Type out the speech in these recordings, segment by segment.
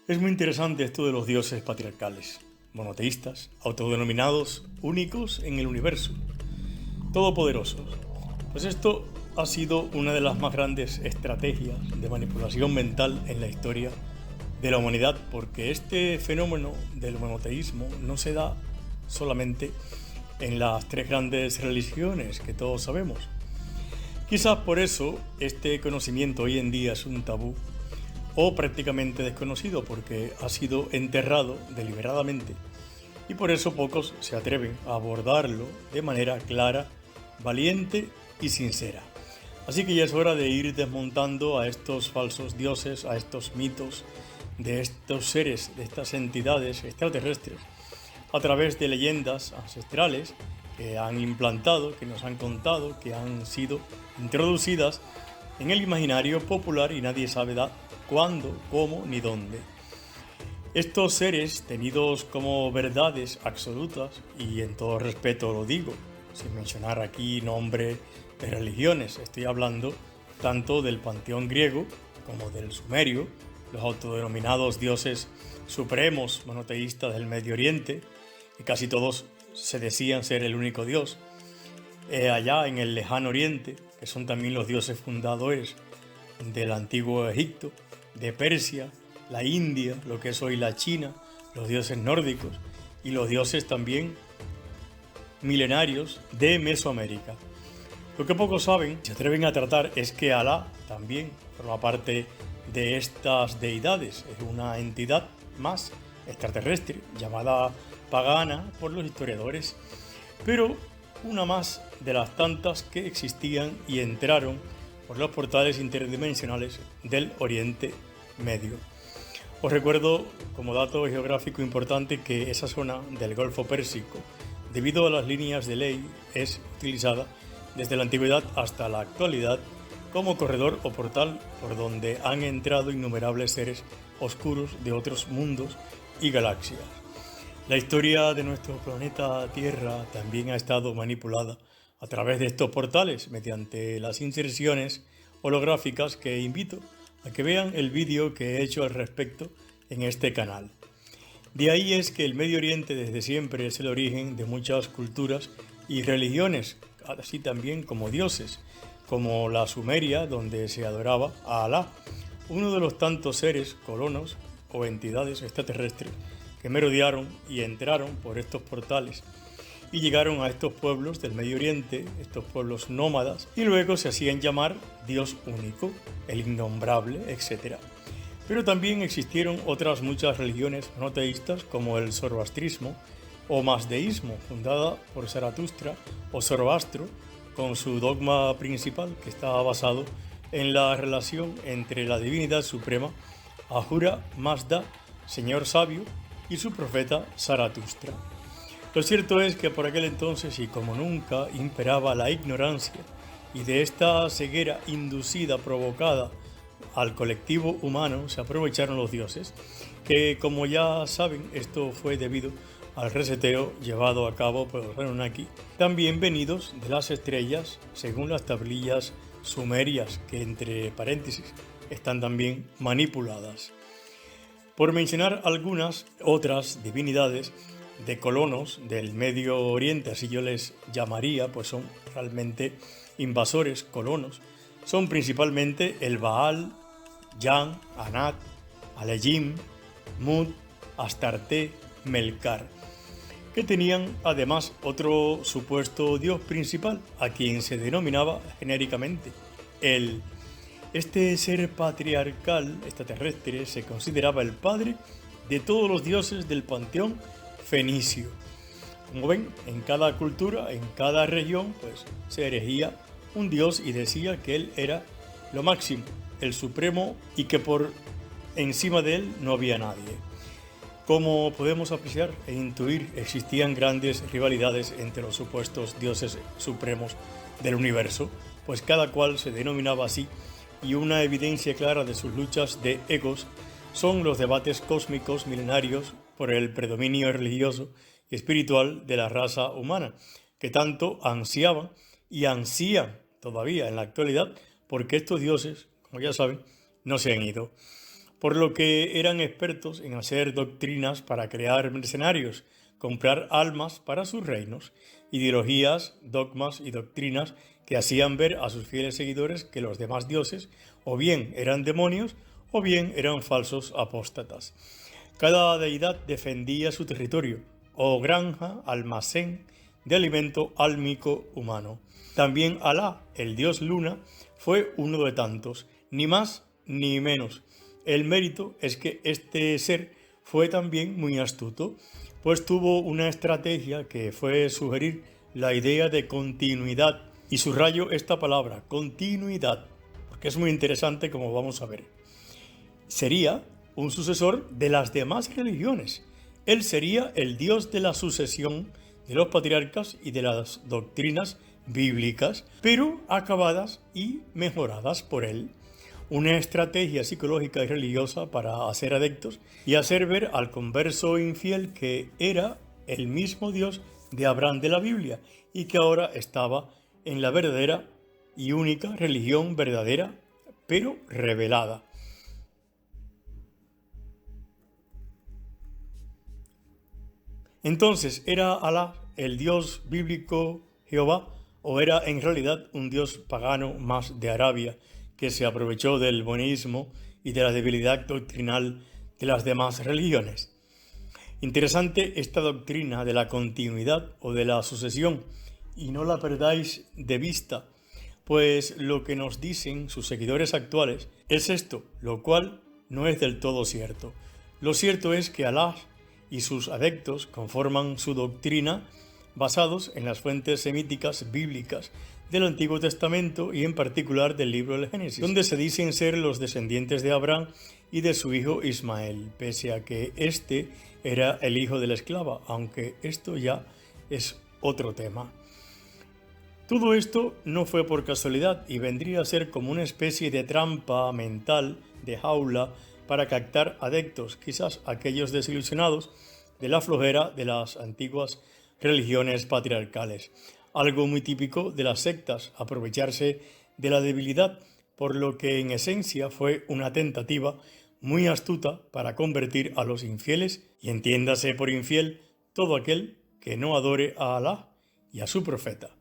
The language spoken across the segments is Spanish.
Es muy interesante esto de los dioses patriarcales, monoteístas, autodenominados únicos en el universo, todopoderosos. Pues esto ha sido una de las más grandes estrategias de manipulación mental en la historia de la humanidad, porque este fenómeno del monoteísmo no se da solamente en las tres grandes religiones que todos sabemos. Quizás por eso este conocimiento hoy en día es un tabú o prácticamente desconocido, porque ha sido enterrado deliberadamente y por eso pocos se atreven a abordarlo de manera clara, valiente y sincera. Así que ya es hora de ir desmontando a estos falsos dioses, a estos mitos de estos seres, de estas entidades extraterrestres, a través de leyendas ancestrales que han implantado, que nos han contado, que han sido introducidas en el imaginario popular y nadie sabe cuándo, cómo ni dónde. Estos seres, tenidos como verdades absolutas, y en todo respeto lo digo, sin mencionar aquí nombre de religiones, estoy hablando tanto del panteón griego como del sumerio, los autodenominados dioses supremos monoteístas del Medio Oriente, y casi todos se decían ser el único dios, allá en el lejano Oriente, que son también los dioses fundadores del antiguo Egipto, de Persia, la India, lo que es hoy la China, los dioses nórdicos y los dioses también milenarios de Mesoamérica. Lo que pocos saben, se atreven a tratar, es que Alá también forma parte de estas deidades, es una entidad más extraterrestre, llamada pagana por los historiadores, pero una más de las tantas que existían y entraron por los portales interdimensionales del Oriente Medio. Os recuerdo como dato geográfico importante que esa zona del Golfo Pérsico, debido a las líneas de ley, es utilizada desde la antigüedad hasta la actualidad como corredor o portal por donde han entrado innumerables seres oscuros de otros mundos y galaxias. La historia de nuestro planeta Tierra también ha estado manipulada a través de estos portales mediante las inserciones holográficas que invito a que vean el vídeo que he hecho al respecto en este canal. De ahí es que el Medio Oriente desde siempre es el origen de muchas culturas y religiones, así también como dioses, como la Sumeria, donde se adoraba a Alá, uno de los tantos seres, colonos o entidades extraterrestres que merodearon y entraron por estos portales y llegaron a estos pueblos del Medio Oriente, estos pueblos nómadas, y luego se hacían llamar Dios único, el innombrable, etc. Pero también existieron otras muchas religiones monoteístas como el zoroastrismo o mazdeísmo, fundada por Zaratustra o Zoroastro, con su dogma principal que estaba basado en la relación entre la divinidad suprema Ahura Mazda, señor sabio, y su profeta Zaratustra. Lo cierto es que por aquel entonces, y como nunca, imperaba la ignorancia, y de esta ceguera inducida, provocada al colectivo humano, se aprovecharon los dioses, que como ya saben, esto fue debido al reseteo llevado a cabo por los Anunnaki, también venidos de las estrellas, según las tablillas sumerias, que entre paréntesis están también manipuladas. Por mencionar algunas otras divinidades de colonos del Medio Oriente, así yo les llamaría, pues son realmente invasores, colonos, son principalmente el Baal, Yan, Anat, Alejim, Mut, Astarte, Melkar, que tenían además otro supuesto dios principal, a quien se denominaba genéricamente el. Este ser patriarcal extraterrestre se consideraba el padre de todos los dioses del panteón fenicio. Como ven, en cada cultura, en cada región, pues se erigía un dios y decía que él era lo máximo, el supremo, y que por encima de él no había nadie. Como podemos apreciar e intuir, existían grandes rivalidades entre los supuestos dioses supremos del universo, pues cada cual se denominaba así, y una evidencia clara de sus luchas de egos son los debates cósmicos milenarios por el predominio religioso y espiritual de la raza humana, que tanto ansiaban y ansían todavía en la actualidad, porque estos dioses, como ya saben, no se han ido. por lo que eran expertos en hacer doctrinas para crear mercenarios, comprar almas para sus reinos, ideologías, dogmas y doctrinas que hacían ver a sus fieles seguidores que los demás dioses o bien eran demonios o bien eran falsos apóstatas. Cada deidad defendía su territorio o granja, almacén de alimento álmico humano. También Alá, el dios luna, fue uno de tantos, ni más ni menos. El mérito es que este ser fue también muy astuto, pues tuvo una estrategia que fue sugerir la idea de continuidad, y subrayo esta palabra, continuidad, porque es muy interesante como vamos a ver. Sería un sucesor de las demás religiones. Él sería el dios de la sucesión de los patriarcas y de las doctrinas bíblicas, pero acabadas y mejoradas por él. Una estrategia psicológica y religiosa para hacer adeptos y hacer ver al converso infiel que era el mismo Dios de Abraham de la Biblia y que ahora estaba en la verdadera y única religión verdadera, pero revelada. Entonces, ¿era Alá el Dios bíblico Jehová o era en realidad un Dios pagano más de Arabia que se aprovechó del monismo y de la debilidad doctrinal de las demás religiones? Interesante esta doctrina de la continuidad o de la sucesión, y no la perdáis de vista, pues lo que nos dicen sus seguidores actuales es esto, lo cual no es del todo cierto. Lo cierto es que Alá y sus adeptos conforman su doctrina basados en las fuentes semíticas bíblicas del Antiguo Testamento y en particular del libro del Génesis, donde se dicen ser los descendientes de Abraham y de su hijo Ismael, pese a que este era el hijo de la esclava, aunque esto ya es otro tema. Todo esto no fue por casualidad y vendría a ser como una especie de trampa mental de jaula para captar adeptos, quizás aquellos desilusionados de la flojera de las antiguas religiones patriarcales. Algo muy típico de las sectas, aprovecharse de la debilidad, por lo que en esencia fue una tentativa muy astuta para convertir a los infieles, y entiéndase por infiel todo aquel que no adore a Alá y a su profeta.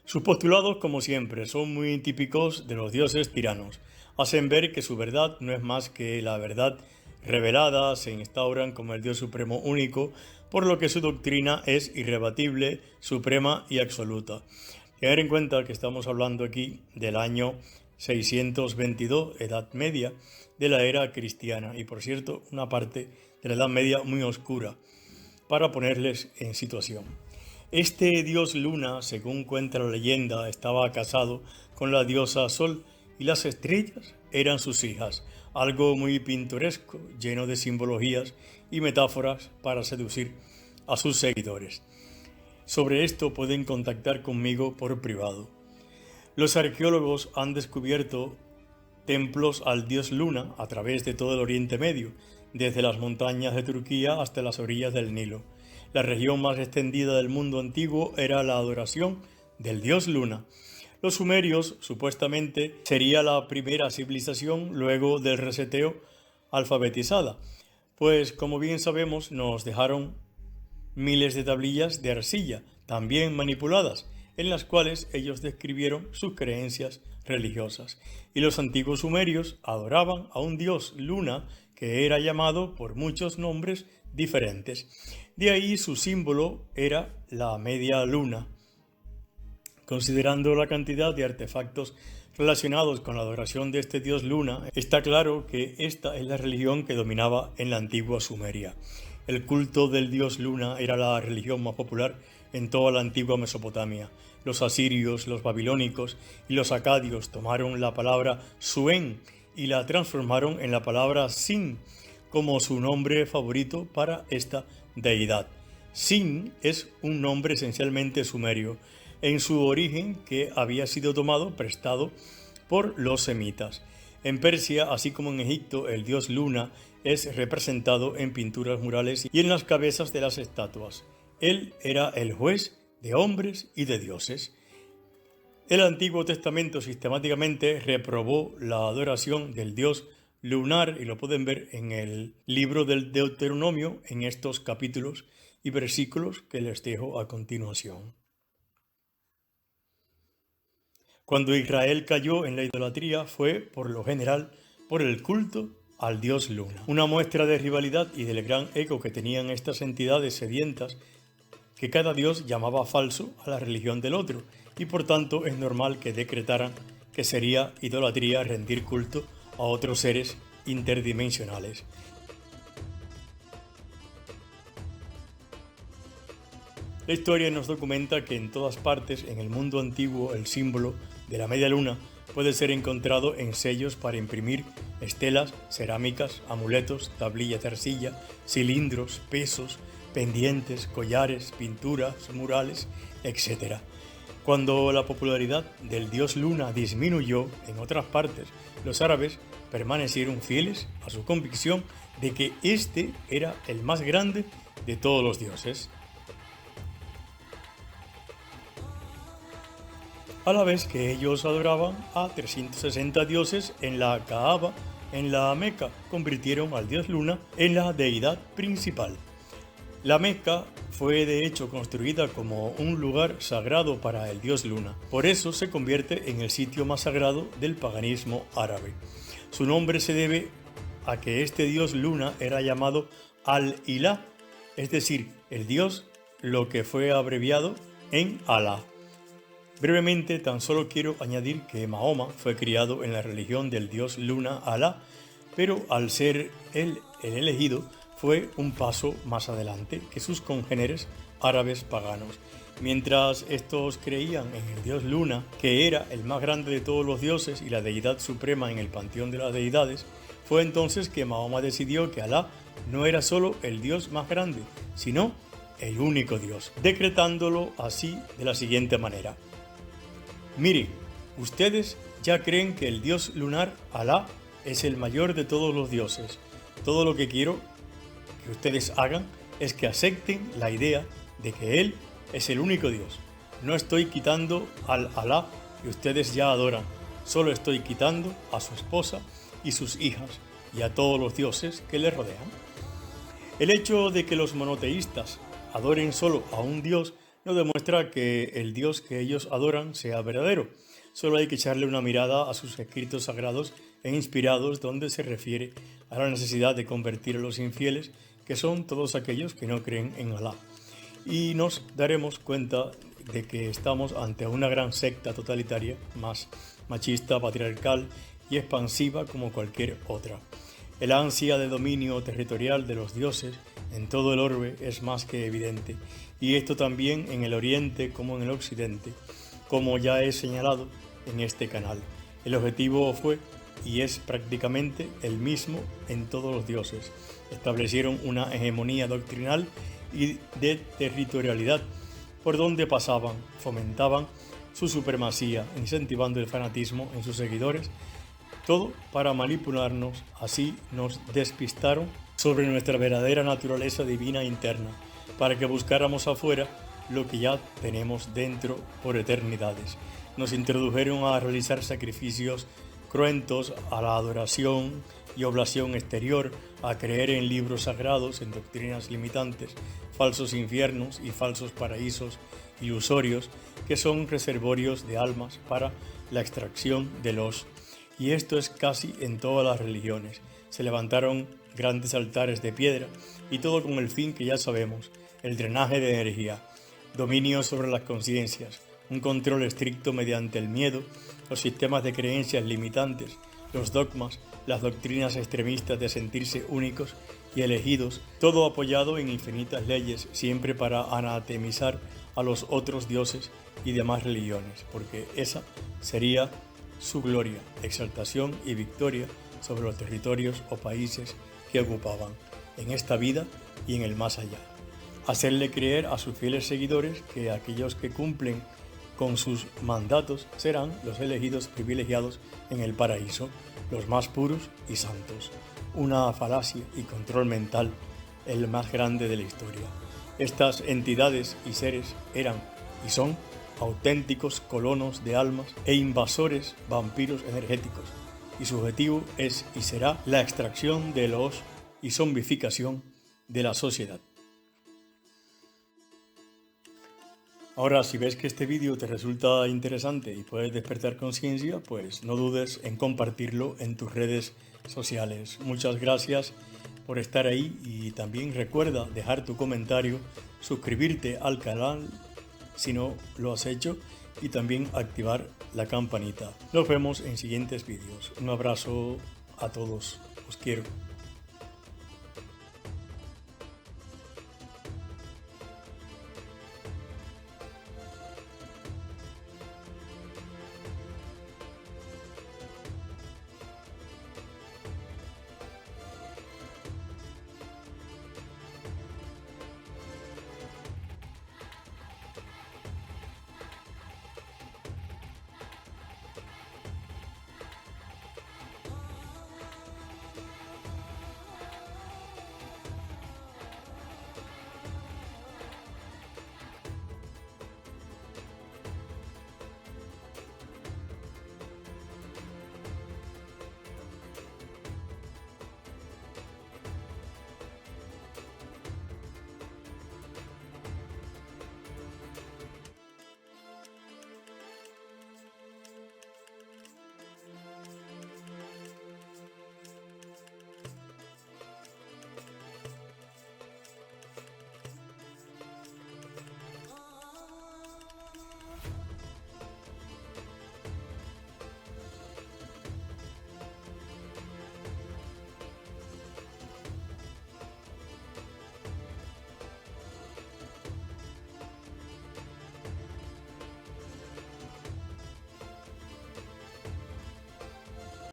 Sus postulados, como siempre, son muy típicos de los dioses tiranos. Hacen ver que su verdad no es más que la verdad revelada, se instauran como el Dios supremo único, por lo que su doctrina es irrebatible, suprema y absoluta. Tener en cuenta que estamos hablando aquí del año 622, Edad Media, de la era cristiana, y por cierto, una parte de la Edad Media muy oscura, para ponerles en situación. Este dios Luna, según cuenta la leyenda, estaba casado con la diosa Sol y las estrellas eran sus hijas, algo muy pintoresco, lleno de simbologías y metáforas para seducir a sus seguidores. Sobre esto pueden contactar conmigo por privado. Los arqueólogos han descubierto templos al dios Luna a través de todo el Oriente Medio, desde las montañas de Turquía hasta las orillas del Nilo. La región más extendida del mundo antiguo era la adoración del dios Luna. Los sumerios, supuestamente, sería la primera civilización luego del reseteo alfabetizada, pues como bien sabemos nos dejaron miles de tablillas de arcilla, también manipuladas, en las cuales ellos describieron sus creencias religiosas. Y los antiguos sumerios adoraban a un dios Luna que era llamado por muchos nombres diferentes. De ahí su símbolo era la media luna. Considerando la cantidad de artefactos relacionados con la adoración de este dios Luna, está claro que esta es la religión que dominaba en la antigua Sumeria. El culto del dios Luna era la religión más popular en toda la antigua Mesopotamia. Los asirios, los babilónicos y los acadios tomaron la palabra Suen y la transformaron en la palabra Sin como su nombre favorito para esta deidad. Sin es un nombre esencialmente sumerio, en su origen que había sido prestado por los semitas. En Persia, así como en Egipto, el dios Luna es representado en pinturas murales y en las cabezas de las estatuas. Él era el juez de hombres y de dioses. El Antiguo Testamento sistemáticamente reprobó la adoración del dios lunar, y lo pueden ver en el libro del Deuteronomio, en estos capítulos y versículos que les dejo a continuación. Cuando Israel cayó en la idolatría fue, por lo general, por el culto al dios Luna. Una muestra de rivalidad y del gran eco que tenían estas entidades sedientas, que cada dios llamaba falso a la religión del otro, y por tanto es normal que decretaran que sería idolatría rendir culto a otros seres interdimensionales. La historia nos documenta que en todas partes en el mundo antiguo el símbolo de la media luna puede ser encontrado en sellos para imprimir estelas, cerámicas, amuletos, tablillas de arcilla, cilindros, pesos, pendientes, collares, pinturas, murales, etc. Cuando la popularidad del dios Luna disminuyó en otras partes, los árabes permanecieron fieles a su convicción de que este era el más grande de todos los dioses. A la vez que ellos adoraban a 360 dioses en la Kaaba, en la Meca, convirtieron al dios Luna en la deidad principal. La Meca fue de hecho construida como un lugar sagrado para el dios Luna. Por eso se convierte en el sitio más sagrado del paganismo árabe. Su nombre se debe a que este dios Luna era llamado Al-Ilah, es decir, el dios, lo que fue abreviado en Alá. Brevemente, tan solo quiero añadir que Mahoma fue criado en la religión del dios Luna Alá, pero al ser él el elegido, fue un paso más adelante que sus congéneres árabes paganos. Mientras estos creían en el dios Luna, que era el más grande de todos los dioses y la deidad suprema en el panteón de las deidades, fue entonces que Mahoma decidió que Alá no era solo el dios más grande, sino el único dios, decretándolo así de la siguiente manera: miren, ustedes ya creen que el dios lunar Alá es el mayor de todos los dioses. Todo lo que quiero que ustedes hagan es que acepten la idea de que él es el único dios. No estoy quitando al Alá que ustedes ya adoran, solo estoy quitando a su esposa y sus hijas y a todos los dioses que le rodean. El hecho de que los monoteístas adoren solo a un dios no demuestra que el dios que ellos adoran sea verdadero. Solo hay que echarle una mirada a sus escritos sagrados e inspirados, donde se refiere a la necesidad de convertir a los infieles, que son todos aquellos que no creen en Alá. Y nos daremos cuenta de que estamos ante una gran secta totalitaria, más machista, patriarcal y expansiva como cualquier otra. El ansia de dominio territorial de los dioses en todo el orbe es más que evidente, y esto también en el oriente como en el occidente, como ya he señalado en este canal. El objetivo fue y es prácticamente el mismo en todos los dioses. Establecieron una hegemonía doctrinal y de territorialidad por donde pasaban, fomentaban su supremacía, incentivando el fanatismo en sus seguidores, todo para manipularnos. Así nos despistaron sobre nuestra verdadera naturaleza divina interna, para que buscáramos afuera lo que ya tenemos dentro por eternidades. Nos introdujeron a realizar sacrificios cruentos, a la adoración y oblación exterior, a creer en libros sagrados, en doctrinas limitantes, falsos infiernos y falsos paraísos ilusorios que son reservorios de almas para la extracción de los. Y esto es casi en todas las religiones. Se levantaron grandes altares de piedra y todo con el fin que ya sabemos: el drenaje de energía, dominio sobre las conciencias, un control estricto mediante el miedo, los sistemas de creencias limitantes, los dogmas, las doctrinas extremistas de sentirse únicos y elegidos, todo apoyado en infinitas leyes, siempre para anatemizar a los otros dioses y demás religiones, porque esa sería su gloria, exaltación y victoria sobre los territorios o países que ocupaban en esta vida y en el más allá. Hacerle creer a sus fieles seguidores que aquellos que cumplen con sus mandatos serán los elegidos privilegiados en el paraíso, los más puros y santos. Una falacia y control mental, el más grande de la historia. Estas entidades y seres eran y son auténticos colonos de almas e invasores vampiros energéticos, y su objetivo es y será la extracción de los y zombificación de la sociedad. Ahora, si ves que este vídeo te resulta interesante y puedes despertar conciencia, pues no dudes en compartirlo en tus redes sociales. Muchas gracias por estar ahí y también recuerda dejar tu comentario, suscribirte al canal si no lo has hecho y también activar la campanita. Nos vemos en siguientes vídeos. Un abrazo a todos. Os quiero.